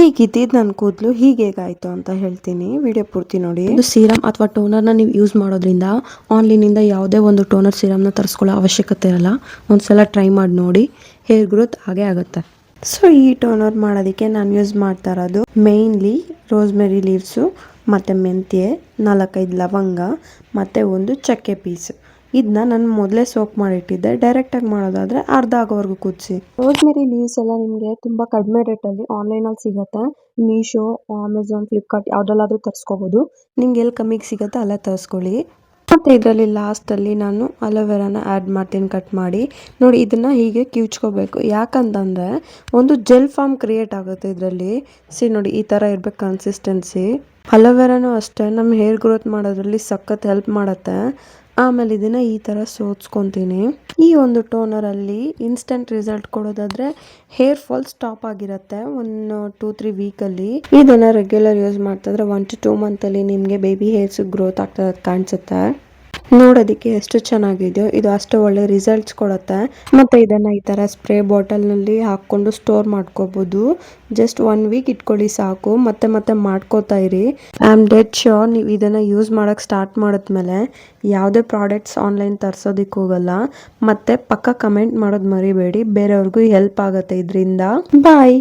ಹೀಗಿದ್ದಿದ್ದು ನನ್ನ ಕೂದಲು ಹೀಗೇಗಾಯ್ತು ಅಂತ ಹೇಳ್ತೀನಿ, ವಿಡಿಯೋ ಪೂರ್ತಿ ನೋಡಿ. ಇದು ಸೀರಮ್ ಅಥವಾ ಟೋನರ್ನ ನೀವು ಯೂಸ್ ಮಾಡೋದ್ರಿಂದ ಆನ್ಲೈನಿಂದ ಯಾವುದೇ ಒಂದು ಟೋನರ್ ಸೀರಮ್ನ ತರಿಸ್ಕೊಳ್ಳೋ ಅವಶ್ಯಕತೆ ಇರಲ್ಲ. ಒಂದ್ಸಲ ಟ್ರೈ ಮಾಡಿ ನೋಡಿ, ಹೇರ್ ಗ್ರೋತ್ ಹಾಗೆ ಆಗುತ್ತೆ. ಸೊ ಈ ಟೋನರ್ ಮಾಡೋದಕ್ಕೆ ನಾನು ಯೂಸ್ ಮಾಡ್ತಾ ಇರೋದು ಮೇಯ್ನ್ಲಿ ರೋಸ್ಮೆರಿ ಲೀವ್ಸು ಮತ್ತು ಮೆಂತ್ಯ, 4-5 ಲವಂಗ ಮತ್ತು ಒಂದು ಚಕ್ಕೆ ಪೀಸು. ಇದನ್ನ ನಾನು ಮೊದಲೇ ಸೋಕ್ ಮಾಡಿಟ್ಟಿದ್ದೆ. ಡೈರೆಕ್ಟಾಗಿ ಮಾಡೋದಾದರೆ ಅರ್ಧ ಆಗೋವರೆಗೂ ಕುದಿಸಿ. ರೋಸ್ಮೆರಿ ಲೀವ್ಸ್ ಎಲ್ಲ ನಿಮಗೆ ತುಂಬ ಕಡಿಮೆ ರೇಟಲ್ಲಿ ಆನ್ಲೈನಲ್ಲಿ ಸಿಗುತ್ತೆ. ಮೀಶೋ, ಅಮೆಝಾನ್, ಫ್ಲಿಪ್ಕಾರ್ಟ್ ಯಾವುದಲ್ಲಾದರೂ ತರಿಸ್ಕೋಬೋದು. ನಿಮ್ಗೆ ಎಲ್ಲಿ ಕಮ್ಮಿಗೆ ಸಿಗುತ್ತೆ ಅಲ್ಲೇ ತರಿಸ್ಕೊಳ್ಳಿ. ಮತ್ತು ಇದರಲ್ಲಿ ಲಾಸ್ಟಲ್ಲಿ ನಾನು ಅಲೋವೆರಾನ ಆ್ಯಡ್ ಮಾಡ್ತೀನಿ ಕಟ್ ಮಾಡಿ. ನೋಡಿ, ಇದನ್ನು ಹೀಗೆ ಕಿವುಚ್ಕೋಬೇಕು. ಯಾಕಂತಂದರೆ ಒಂದು ಜೆಲ್ ಫಾರ್ಮ್ ಕ್ರಿಯೇಟ್ ಆಗುತ್ತೆ ಇದರಲ್ಲಿ. ನೋಡಿ, ಈ ಥರ ಇರಬೇಕು ಕನ್ಸಿಸ್ಟೆನ್ಸಿ. ಅಲೋವೆರಾನು ಅಷ್ಟೇ ನಮ್ಮ ಹೇರ್ ಗ್ರೋತ್ ಮಾಡೋದ್ರಲ್ಲಿ ಸಖತ್ ಹೆಲ್ಪ್ ಮಾಡುತ್ತೆ. ಆಮೇಲೆ ಇದನ್ನು ಈ ಥರ ಸೋಚ್ಕೊತೀನಿ. ಈ ಒಂದು ಟೋನರಲ್ಲಿ ಇನ್ಸ್ಟೆಂಟ್ ರಿಸಲ್ಟ್ ಕೊಡೋದಾದರೆ ಹೇರ್ ಫಾಲ್ ಸ್ಟಾಪ್ ಆಗಿರುತ್ತೆ 1-2-3 ವೀಕಲ್ಲಿ. ಇದನ್ನು ರೆಗ್ಯುಲರ್ ಯೂಸ್ ಮಾಡ್ತಿದ್ರೆ 1 to 2 ಮಂತಲ್ಲಿ ನಿಮಗೆ ಬೇಬಿ ಹೇರ್ಸ್ ಗ್ರೋತ್ ಆಗ್ತದೆ ಕಾಣಿಸುತ್ತೆ. ನೋಡೋದಕ್ಕೆ ಎಷ್ಟು ಚೆನ್ನಾಗಿದೆಯೋ ಇದು ಅಷ್ಟು ಒಳ್ಳೆ ರಿಸಲ್ಟ್ಸ್ ಕೊಡುತ್ತೆ. ಮತ್ತು ಇದನ್ನು ಈ ಥರ ಸ್ಪ್ರೇ ಬಾಟಲ್ನಲ್ಲಿ ಹಾಕ್ಕೊಂಡು ಸ್ಟೋರ್ ಮಾಡ್ಕೋಬೋದು. ಜಸ್ಟ್ 1 ವೀಕ್ ಇಟ್ಕೊಳ್ಳಿ ಸಾಕು. ಮತ್ತೆ ಮಾಡ್ಕೋತಾ ಇರಿ. ಐ ಆಮ್ ಡೆಡ್ ಶ್ಯೂರ್ ನೀವು ಇದನ್ನು ಯೂಸ್ ಮಾಡೋಕ್ಕೆ ಸ್ಟಾರ್ಟ್ ಮಾಡಿದ್ಮೇಲೆ ಯಾವುದೇ ಪ್ರಾಡಕ್ಟ್ಸ್ ಆನ್ಲೈನ್ ತರಿಸೋದಕ್ಕೆ ಹೋಗಲ್ಲ. ಮತ್ತು ಪಕ್ಕ ಕಮೆಂಟ್ ಮಾಡೋದು ಮರಿಬೇಡಿ, ಬೇರೆಯವ್ರಿಗೂ ಹೆಲ್ಪ್ ಆಗುತ್ತೆ ಇದರಿಂದ. ಬಾಯ್.